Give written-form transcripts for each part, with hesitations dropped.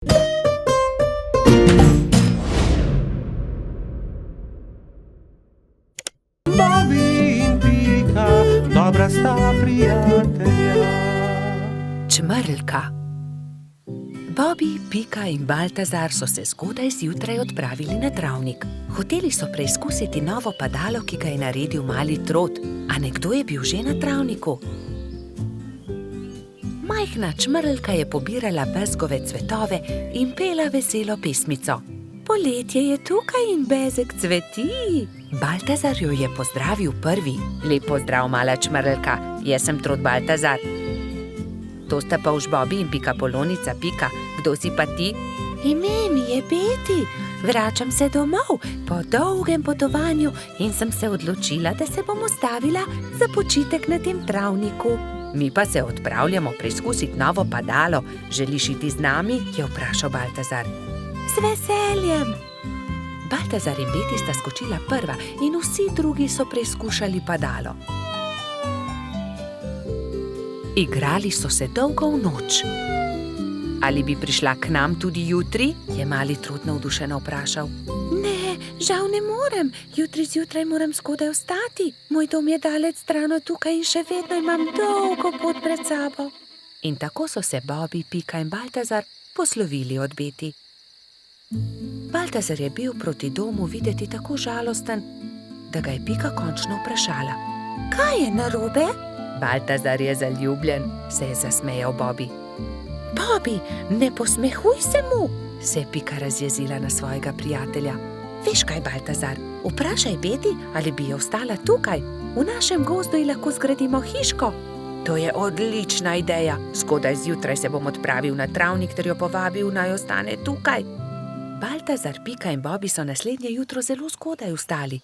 Bobby in Pika, dobra sta prijatelja. Čmrlka. Bobby, Pika in Baltazar so se zgodaj zjutraj odpravili na travnik. Hoteli so preizkusiti novo padalo, ki ga je naredil mali trod, a nekdo je bil že na travniku. Majhna čmrlka je pobirala bezgove cvetove in pela veselo pesmico. Poletje je tukaj in bezeg cveti. Baltazar jo je pozdravil prvi. Lep pozdrav, mala čmrlka, jaz sem trod Baltazar. To sta Polž Bobby in Pika Polonica Pika. Kdo si pa ti? Ime mi je Beti. Vračam se domov po dolgem potovanju in sem se odločila, da se bom ustavila za počitek na tem travniku. Mi pa se odpravljamo preizkusiti novo padalo. Želiš iti z nami? Je vprašal Baltazar. Z veseljem. Baltazar in Beti sta skočila prva in vsi drugi so preizkušali padalo. Igrali so se dolgo v noč. Ali bi prišla k nam tudi jutri? Je mali trud navdušeno vprašal. Ne, žal ne morem. Jutri zjutraj moram zgodaj vstati. Moj dom je daleč stran od tukaj in še vedno imam dolgo pot pred sabo. In tako so se Bobby, Pika in Baltazar poslovili od Beti. Baltazar je bil proti domu videti tako žalosten, da ga je Pika končno vprašala. Kaj je narobe? Baltazar je zaljubljen, se je zasmejal Bobby. Bobby, ne posmehuj se mu, se je Pika razjezila na svojega prijatelja. Veš kaj, Baltazar, vprašaj Beti, ali bi jo ostala tukaj. V našem gozdu ji lahko zgradimo hiško. To je odlična ideja. Zgodaj zjutraj se bom odpravil na travnik ter jo povabil, naj ostane tukaj. Baltazar, Pika in Bobby so naslednje jutro zelo zgodaj vstali.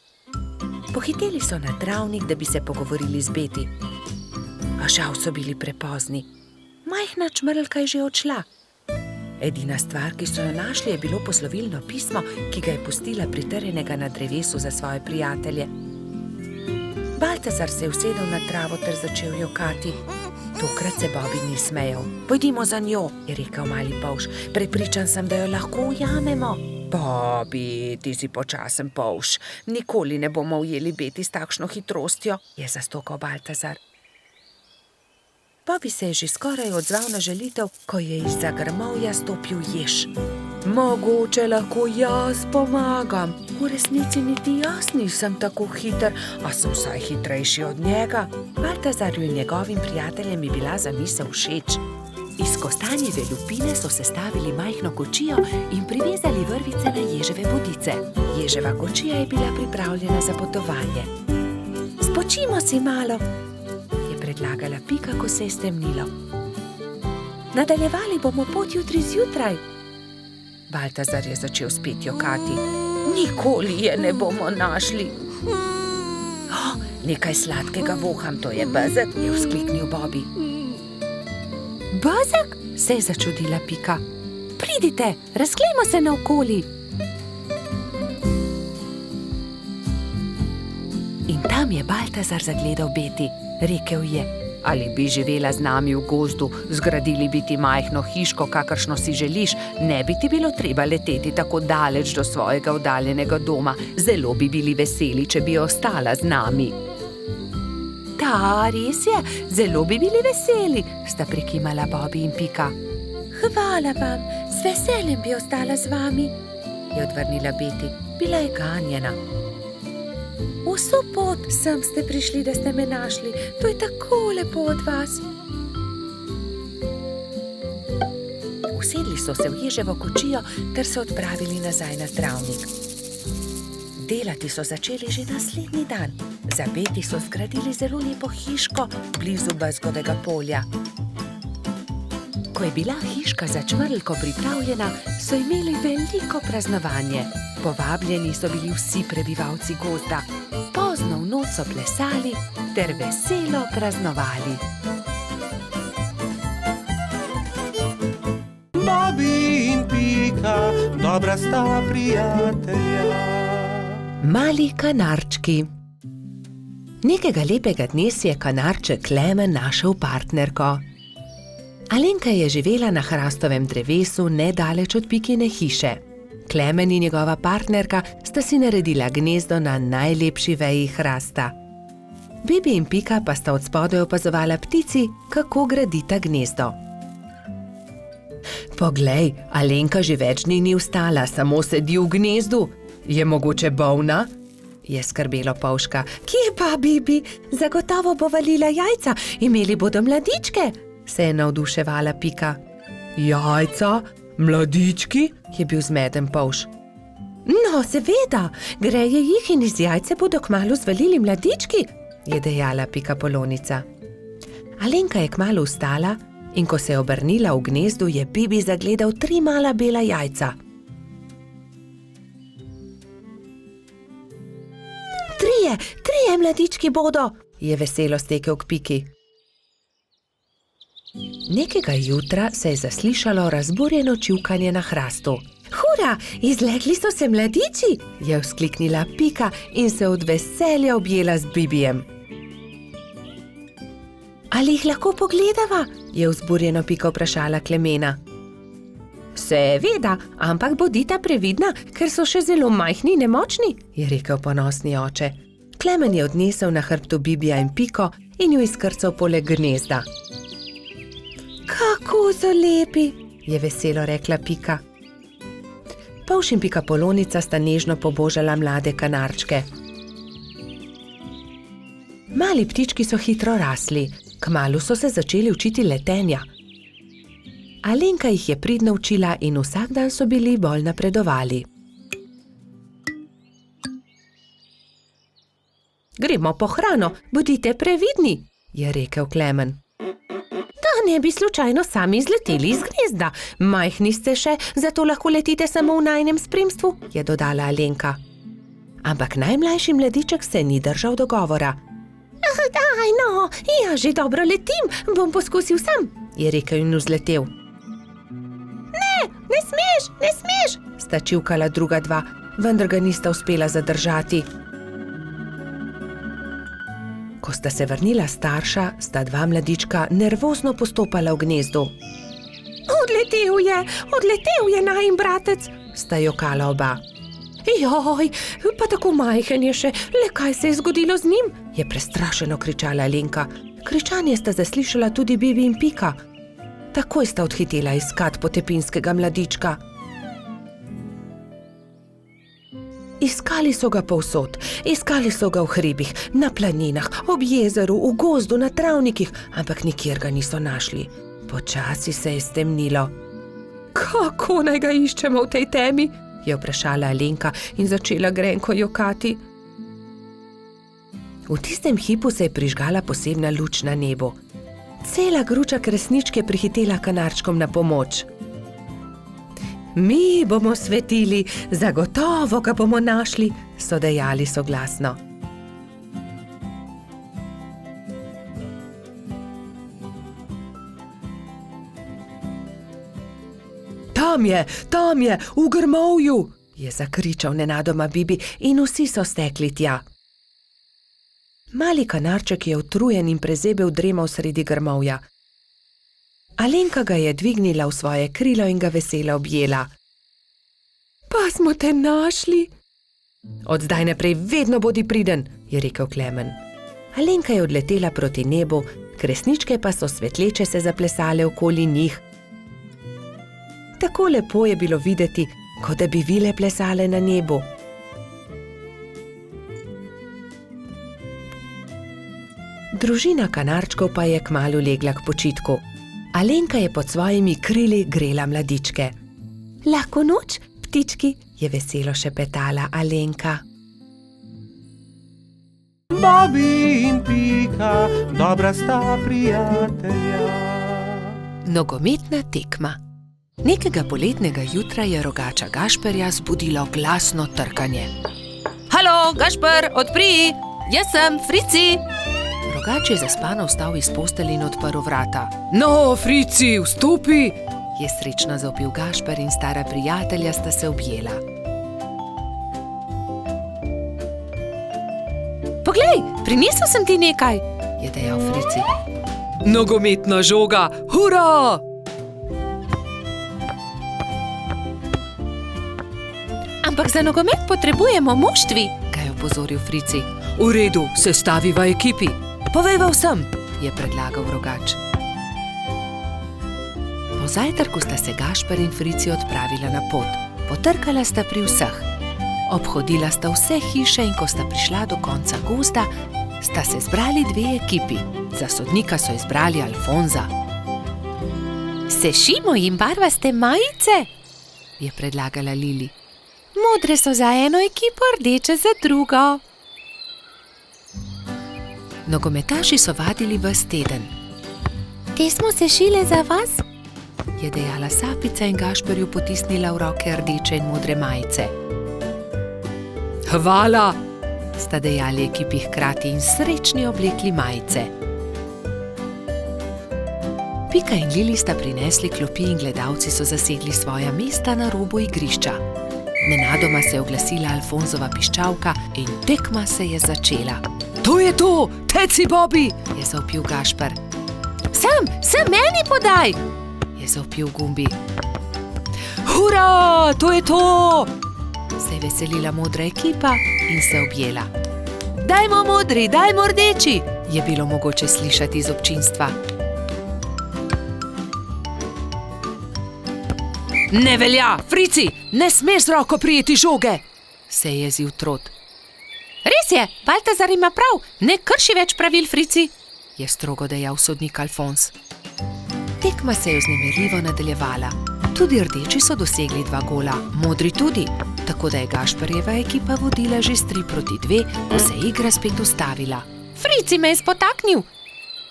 Pohiteli so na travnik, da bi se pogovorili z Beti. A žal so bili prepozni. Majhna čmrlka je že odšla. Edina stvar, ki so jo našli, je bilo poslovilno pismo, ki ga je pustila pritrjenega na drevesu za svoje prijatelje. Baltazar se je usedel na travo ter začel jokati. Tokrat se Bobby ni smejal. Pojdimo za njo, je rekel mali Polž. Prepričan sem, da jo lahko ujamemo. Bobby, ti si počasen Polž. Nikoli ne bomo ujeli Beti s takšno hitrostjo, je zastokal Baltazar. Bobby se je že skoraj odzval na želitev, ko je izza grmovja stopil jež. Mogoče lahko jaz pomagam. V resnici niti jaz nisem tako hiter, a sem vsaj hitrejši od njega. Baltazarju in njegovim prijateljem je bila zamisel všeč. Iz kostanjeve lupine so sestavili majhno kočijo in privezali vrvice na ježeve bodice. Ježeva kočija je bila pripravljena za potovanje. Spočimo si malo, predlagala Pika, ko se je stemnilo. Nadaljevali bomo pot jutri zjutraj. Baltazar je začel spet jokati. Nikoli je ne bomo našli. Nekaj sladkega voham, to je bezeg, je vzkliknil Bobby. Bezeg? Se je začudila Pika. Pridite, razglejmo se naokoli. In tam je Baltazar zagledal Beti. Rekel je, ali bi živela z nami v gozdu, zgradili bi ti majhno hiško, kakršno si želiš, ne bi ti bilo treba leteti tako daleč do svojega oddaljenega doma. Zelo bi bili veseli, če bi ostala z nami. Da, res je, zelo bi bili veseli, sta prikimala Bobby in Pika. Hvala vam, z veseljem bi ostala z vami, je odvrnila Beti. Bila je ganjena. Vso pot sem ste prišli, da ste me našli. To je tako lepo od vas. Usedli so se v ježevo kočijo ter se odpravili nazaj na travnik. Delati so začeli že naslednji dan. Za Beti so zgradili zelo lepo hiško blizu bezgovega polja. Ko je bila hiška za čmrlko pripravljena, so imeli veliko praznovanje. Povabljeni so bili vsi prebivalci gozda. Pozno v noč so plesali ter veselo praznovali. Bobby in Pika, dobra sta prijatelja. Mali kanarčki. Nekega lepega dne si je kanarček Klemen našel partnerko. Alenka je živela na hrastovem drevesu nedaleč od Pikine hiše. Klemen in njegova partnerka sta si naredila gnezdo na najlepši veji hrasta. Bibi in Pika pa sta od spodaj opazovala ptici, kako gradita gnezdo. Poglej, Alenka že več dni ni vstala, samo sedi v gnezdu. Je mogoče bolna? Je skrbelo Polžka. Kje pa, Bibi? Zagotovo bo valila jajca, imeli bodo mladičke, se je navduševala Pika. Jajca? Mladički? Je bil zmeden Polž. No, seveda, greje jih in iz jajce bodo kmalu zvalili mladički, je dejala Pikapolonica. Alenka je kmalu vstala in ko se je obrnila v gnezdu, je Bibi zagledal 3 mala bela jajca. Trije mladički bodo, je veselo stekel k Piki. Nekega jutra se je zaslišalo razburjeno čivkanje na hrastu. Hura, izlegli so se mladiči, je vzkliknila Pika in se od veselja objela z Bibijem. Ali jih lahko pogledava? Je vzburjeno Pika vprašala Klemena. Seveda, ampak bodita previdna, ker so še zelo majhni in nemočni, je rekel ponosni oče. Klemen je odnesel na hrbtu Bibija in Piko in jo izkrcal poleg gnezda. Kako so lepi, je veselo rekla Pika. Polž in Pikapolonica sta nežno pobožala mlade kanarčke. Mali ptički so hitro rasli, kmalu so se začeli učiti letenja. Alenka jih je pridno učila in vsak dan so bili bolj napredovali. Gremo po hrano, bodite previdni, je rekel Klemen. Da ne bi slučajno sami izleteli iz gnezda. Majhni ste še, zato lahko letite samo v najinem spremstvu, je dodala Alenka. Ampak najmlajši mladiček se ni držal dogovora. Daj no, ja že dobro letim, bom poskusil sam, je rekel in vzletel. Ne smeš, sta čivkala druga dva, vendar ga nista uspela zadržati. Ko sta se vrnila starša, sta 2 mladička nervozno postopala v gnezdu. Odletel je najin bratec, sta jokala oba. Joj, pa tako majhen je še, le kaj se je zgodilo z njim, je prestrašeno kričala Alenka. Kričanje sta zaslišala tudi Bibi in Pika. Takoj sta odhitela iskat potepinskega mladička. Iskali so ga povsod, iskali so ga v hribih, na planinah, ob jezeru, v gozdu, na travnikih, ampak nikjer ga niso našli. Počasi se je stemnilo. Kako naj ga iščemo v tej temi? Je vprašala Alenka in začela grenko jokati. V tistem hipu se je prižgala posebna luč na nebu. Cela gruča kresničk je prihitela kanarčkom na pomoč. Mi bomo svetili, zagotovo ga bomo našli, so dejali soglasno. Tam je, v grmovju, je zakričal nenadoma Bibi in vsi so stekli tja. Mali kanarček je utrujen in prezebel dremal sredi grmovja. Alenka ga je dvignila v svoje krilo in ga veselo objela. Pa smo te našli. Od zdaj naprej vedno bodi priden, je rekel Klemen. Alenka je odletela proti nebu, kresničke pa so svetleče se zaplesale okoli njih. Tako lepo je bilo videti, kot da bi vile plesale na nebu. Družina kanarčkov pa je kmalu legla k počitku. Alenka je pod svojimi krili grela mladičke. Lahko noč, ptički, je veselo šepetala Alenka. Bobi in Pika, dobra sta prijatelja. Nogometna tekma. Nekega poletnega jutra je rogača Gašperja zbudilo glasno trkanje. Halo, Gašper, odpri! Jaz sem, Frici! Rogač je zaspano vstal iz postelje in odprl vrata. No, Frici, vstopi! Je srečno zavpil Gašper in stara prijatelja sta se objela. Poglej, prinesel sem ti nekaj, je dejal Frici. Nogometna žoga, hura! Ampak za nogomet potrebujemo moštvi, ga je opozoril Frici. V redu, sestaviva ekipi. Povejva vsem, je predlagal Rogač. Po zajtrku sta se Gašper in Frici odpravila na pot. Potrkala sta pri vseh. Obhodila sta vse hiše in ko sta prišla do konca gozda, sta se zbrali dve ekipi. Za sodnika so izbrali Alfonza. Sešimo jim barvaste majice, je predlagala Lili. Modre so za eno ekipo, rdeče za drugo. Nogometaši so vadili ves teden. Te smo sešile za vas, je dejala Sapica in Gašperju potisnila v roke rdeče in modre majice. Hvala! Sta dejali ekipi hkrati in srečni oblekli majice. Pika in Lili sta prinesli klopi in gledalci so zasedli svoja mesta na robu igrišča. Nenadoma se je oglasila Alfonzova piščalka in tekma se je začela. To je to! Teci, Bobi! Je zavpil Gašper. Sem meni podaj! Je zavpil Gumbi. Hura! To je to! Se je veselila modra ekipa in se objela. Dajmo modri, dajmo rdeči! Je bilo mogoče slišati iz občinstva. Ne velja, Frici! Ne smeš z roko prijeti žoge! Se je jezil Trot. Res je, Baltazar ima prav, ne krši več pravil, Frici, je strogo dejal sodnik Alfons. Tekma se je vznemirljivo nadaljevala. Tudi rdeči so dosegli 2 gola, modri tudi, tako da je Gašperjeva ekipa vodila že s 3-2, ko se je igra spet ustavila. Frici me je spotaknil,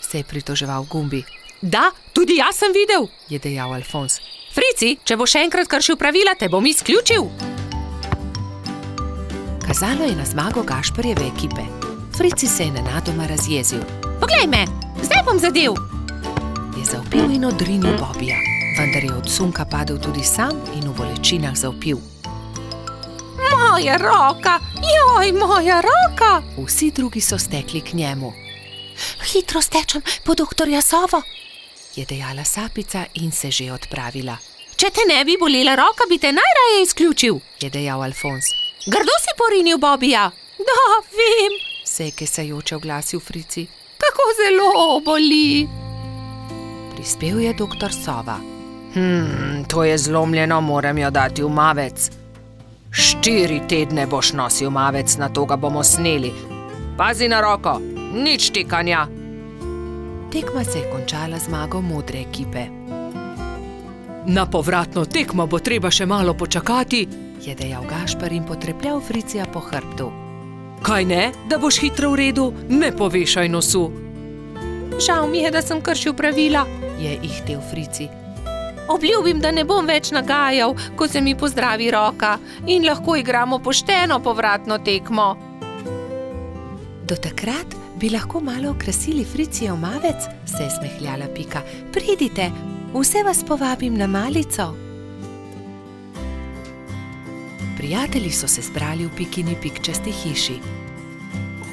se je pritoževal Gumbi. Da, tudi jaz sem videl, je dejal Alfons. Frici, če bo še enkrat kršil pravila, te bom izključil. Kazalo je na zmago Gašperjeve ekipe. Frici se je nenadoma razjezil. Poglej me, zdaj bom zadel! Je zavpil in odrinil Bobija, vendar je od sunka padel tudi sam in v bolečinah zavpil. Moja roka! Joj, moja roka! Vsi drugi so stekli k njemu. Hitro stečem po doktorja Sovo, je dejala Sapica in se že odpravila. Če te ne bi bolela roka, bi te najraje izključil, je dejal Alfons. Grdo si porinil Bobija? Da, vem, se je kesajoče oglasil Frici. Kako zelo boli. Prispel je doktor Sova. To je zlomljeno, moram jo dati v mavec. 4 tedne boš nosil mavec, na to ga bomo sneli. Pazi na roko, nič tikanja. Tekma se je končala zmago modre ekipe. Na povratno tekmo bo treba še malo počakati, je dejal Gašper in potrepljal Fricija po hrbtu. Kaj ne, da boš hitro v redu, ne povešaj nosu. Žal mi je, da sem kršil pravila, je ihtel Frici. Obljubim, da ne bom več nagajal, ko se mi pozdravi roka in lahko igramo pošteno povratno tekmo. Do takrat bi lahko malo okrasili Fricijev mavec, se je smehljala Pika. Pridite, vse vas povabim na malico. Prijatelji so se zbrali v Pikini pikčasti hiši.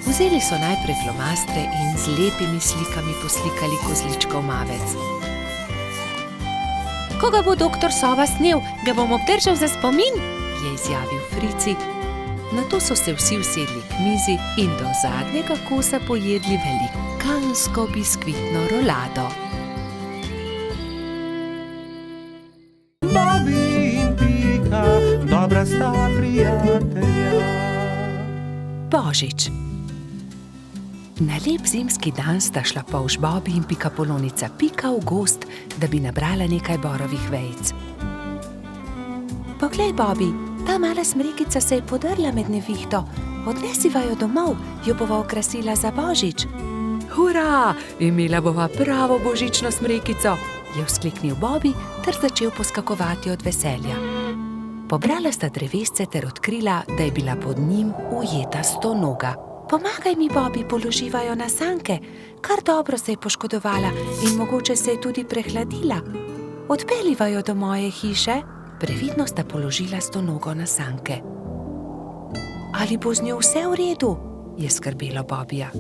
Vzeli so najprej flomastre in z lepimi slikami poslikali kozličkov mavec. Ko ga bo doktor Sova snel, ga bom obdržal za spomin, je izjavil Frici. Nato so se vsi usedli k mizi in do zadnjega kosa pojedli velikansko biskvitno rolado. Bobi in Pika, dobra sta prijatelja. Božič. Na lep zimski dan sta šla polž Bobi in pikapolonica Pika v gozd, da bi nabrala nekaj borovih vejic. Poglej, Bobi, ta mala smrekica se je podrla med nevihto. Odnesiva jo domov, jo bova okrasila za Božič. Hura, imela bova pravo božično smrekico, je vzkliknil Bobi ter začel poskakovati od veselja. Pobrala sta drevesce ter odkrila, da je bila pod njim ujeta stonoga. Pomagaj mi, Bobi, položiva jo na sanke. Kar dobro se je poškodovala in mogoče se je tudi prehladila. Odpeljiva jo do moje hiše. Previdno sta položila stonogo na sanke. Ali bo z njo vse v redu? Je skrbelo Bobija.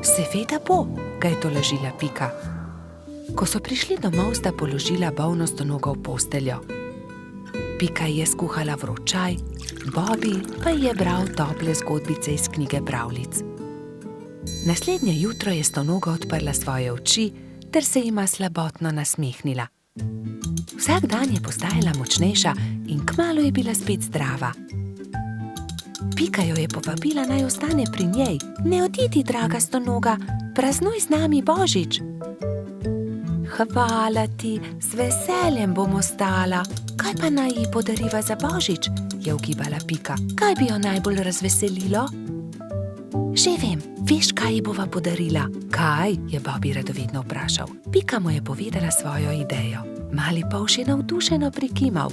Seveda bo, ga je tolažila Pika. Ko so prišli domov, sta položila bolno Stonogo v posteljo. Pika je skuhala vroč čaj, Bobby pa je bral tople zgodbice iz knjige pravljic. Naslednje jutro je Stonoga odprla svoje oči ter se jima slabotno nasmehnila. Vsak dan je postajala močnejša in kmalu je bila spet zdrava. Pika jo je povabila, naj ostane pri njej. Ne odidi, draga Stonoga, praznuj z nami Božič. Hvala ti, z veseljem bom ostala. Kaj pa naj ji podariva za Božič? Je ugibala Pika. Kaj bi jo najbolj razveselilo? Že vem, veš, kaj ji bova podarila? Kaj? Je Bobby radovedno vprašal. Pika mu je povedala svojo idejo. Mali polž je navdušeno prikimal.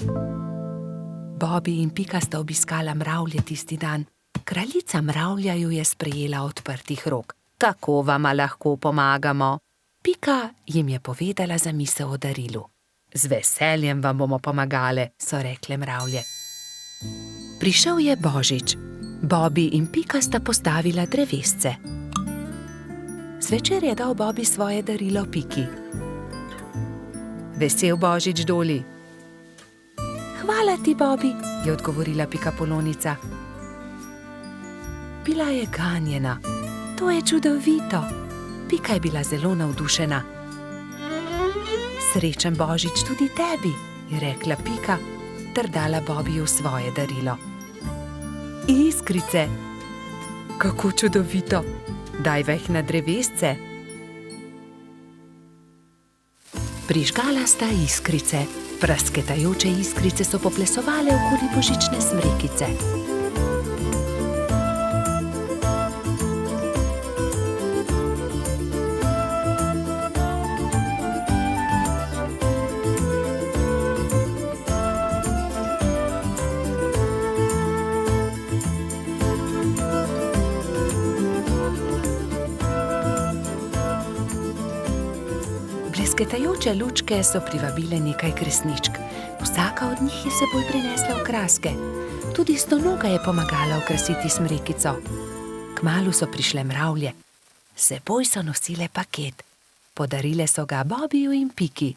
Bobby in Pika sta obiskala mravlje tisti dan. Kraljica mravlja ju je sprejela odprtih rok. Kako vama lahko pomagamo? Pika jim je povedala zamisel o darilu. Z veseljem vam bomo pomagale, so rekle mravlje. Prišel je Božič. Bobby in Pika sta postavila drevesce. Zvečer je dal Bobby svoje darilo Piki. Vesel Božič, Doli. Hvala ti, Bobby, je odgovorila Pikapolonica. Bila je ganjena. To je čudovito. Pika je bila zelo navdušena. Srečen Božič tudi tebi, je rekla Pika ter dala Bobbyju svoje darilo. Iskrice. Kako čudovito. Dajva jih na drevesce. Prižgala sta iskrice. Prasketajoče iskrice so poplesovale okoli božične smrekice. Blesketajoče lučke so privabile nekaj kresničk. Vsaka od njih je seboj prinesla okraske. Tudi Stonoga je pomagala okrasiti smrekico. Kmalu so prišle mravlje. Seboj so nosile paket. Podarile so ga Bobbyju in Piki.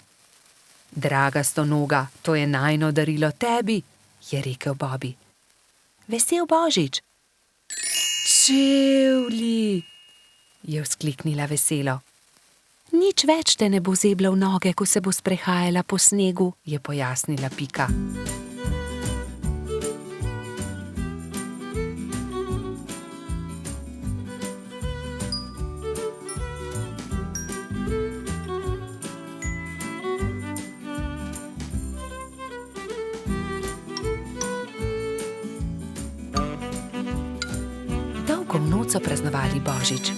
Draga Stonoga, to je najino darilo tebi, je rekel Bobby. Vesel Božič. Čevlji, je vzkliknila veselo. Nič več te ne bo zebla v noge, ko se bo sprehajala po snegu, je pojasnila Pika. Dolgo v noč so praznovali Božič.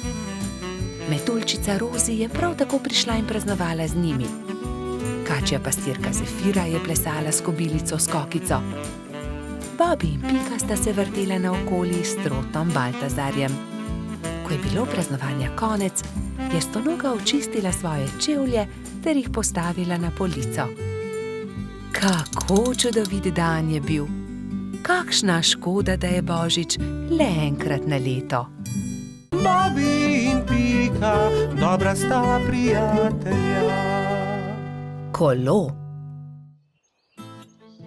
Metuljčica Rozi je prav tako prišla in praznovala z njimi. Kačja pastirka Zefira je plesala s kobilico Skokico. Bobby in Pika sta se vrtela naokoli s trotom Baltazarjem. Ko je bilo praznovanja konec, je Stonoga očistila svoje čevlje ter jih postavila na polico. Kako čudovit dan je bil! Kakšna škoda, da je Božič le enkrat na leto. Bobby in Pika, dobra sta prijatelja. Kolo.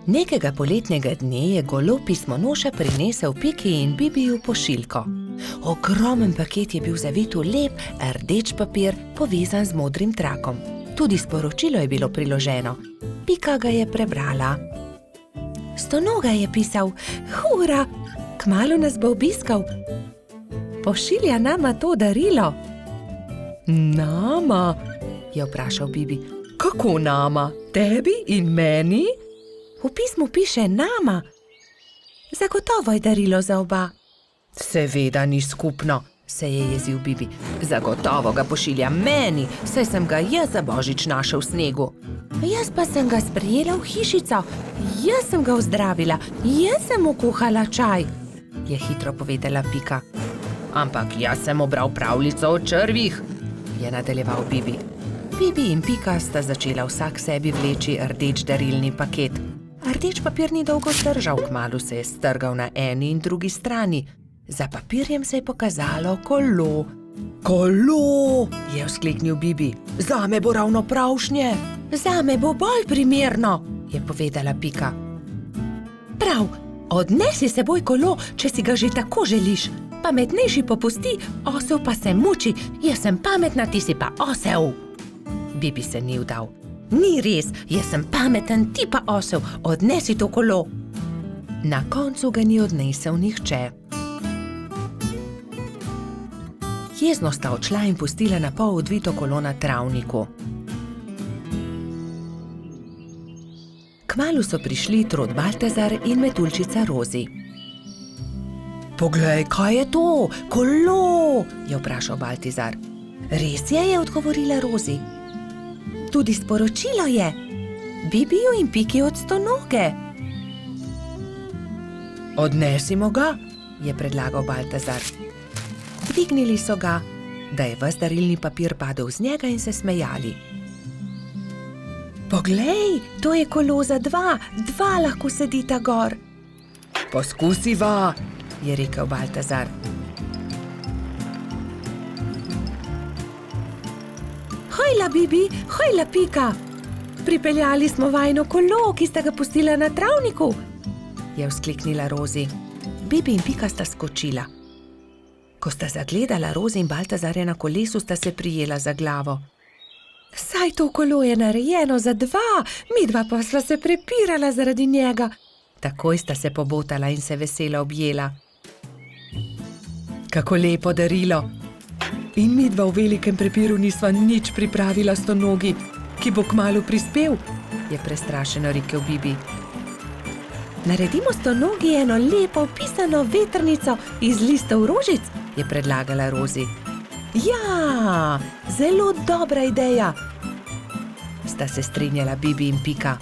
Nekega poletnega dne je golo pismonoša prinesel Piki in Bibiju pošiljko. Ogromen paket je bil zavit v lep, rdeč papir, povezan z modrim trakom. Tudi sporočilo je bilo priloženo. Pika ga je prebrala. Stonoga je pisal: Hura, kmalu nas bo obiskal. Pošilja nama to darilo. Nama? Je vprašal Bibi. Kako nama? Tebi in meni? V pismu piše nama. Zagotovo je darilo za oba. Seveda ni skupno, se je jezil Bibi. Zagotovo ga pošilja meni, saj sem ga jaz za Božič našel v snegu. Jaz pa sem ga sprejela v hišico. Jaz sem ga ozdravila. Jaz sem mu kuhala čaj, je hitro povedala Pika. Ampak jaz sem obral pravljico o črvih, je nadaljeval Bibi. Bibi in Pika sta začela vsak sebi vleči rdeč darilni paket. Rdeč papir ni dolgo zdržal, kmalu se je strgal na eni in drugi strani. Za papirjem se je pokazalo kolo. Kolo, je vzkliknil Bibi. Zame bo ravno pravšnje. Zame bo bolj primerno, je povedala Pika. Prav, odnesi s seboj kolo, če si ga že tako želiš. Pametnejši popusti, osel pa se muči. Jaz sem pametna, ti si pa osel. Bibi se ni vdal. Ni res, jaz sem pameten, ti pa osel. Odnesi to kolo. Na koncu ga ni odnesel nihče. Jezno sta odšla in pustila na pol odvito kolo na travniku. Kmalu so prišli Trod Baltazar in Metuljčica Rozi. Poglej, kaj je to? Kolo, je vprašal Baltazar. Res je odgovorila Rozi. Tudi sporočilo je. Bibiju in Piki od Stonoge. Odnesimo ga, je predlagal Baltazar. Dvignili so ga, da je ves darilni papir padel z njega in se smejali. Poglej, to je kolo za dva lahko sedita gor. Poskusiva, je rekel Baltazar. Hojla, Bibi, hojla, Pika. Pripeljali smo vajino kolo, ki sta ga pustila na travniku, je vzkliknila Rozi. Bibi in Pika sta skočila. Ko sta zagledala Rozi in Baltazarja na kolesu, sta se prijela za glavo. Saj to kolo je narejeno za dva, midva pa sva se prepirala zaradi njega. Takoj sta se pobotala in se veselo objela. Kako lepo darilo. In midva v velikem prepiru nisva nič pripravila Stonogi, ki bo kmalu prispel, je prestrašeno rekel Bibi. Naredimo Stonogi eno lepo pisano vetrnico iz listov rožic, je predlagala Rozi. Ja, zelo dobra ideja, sta se strinjala Bibi in Pika.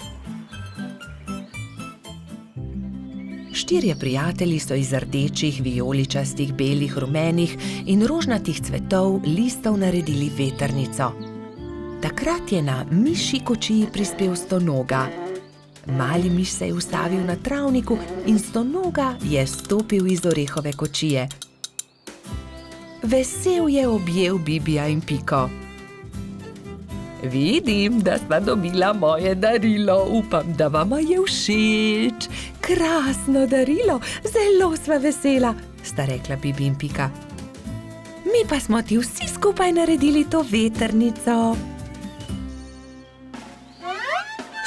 Štirje prijatelji so iz rdečih, vijoličastih, belih, rumenih in rožnatih cvetov listov naredili vetrnico. Takrat je na mišji kočiji prispel Stonoga. Mali miš se je ustavil na travniku in Stonoga je stopil iz orehove kočije. Vesel je objel Bibija in Piko. Vidim, da sva dobila moje darilo, upam, da vama je všeč. Krasno darilo, zelo sva vesela, sta rekla Bibi in Pika. Mi pa smo ti vsi skupaj naredili to vetrnico.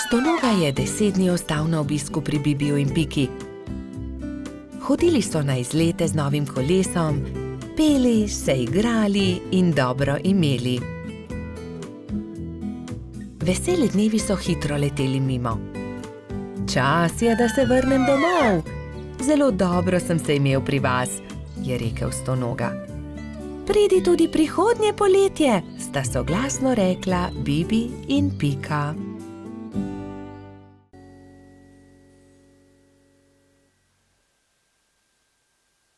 Stonoga je 10 dni ostal na obisku pri Bibiju in Piki. Hodili so na izlete z novim kolesom, peli, se igrali in dobro imeli. Veseli dnevi so hitro leteli mimo. Čas je, da se vrnem domov. Zelo dobro sem se imel pri vas, je rekel Stonoga. Pridi tudi prihodnje poletje, sta soglasno rekla Bibi in Pika.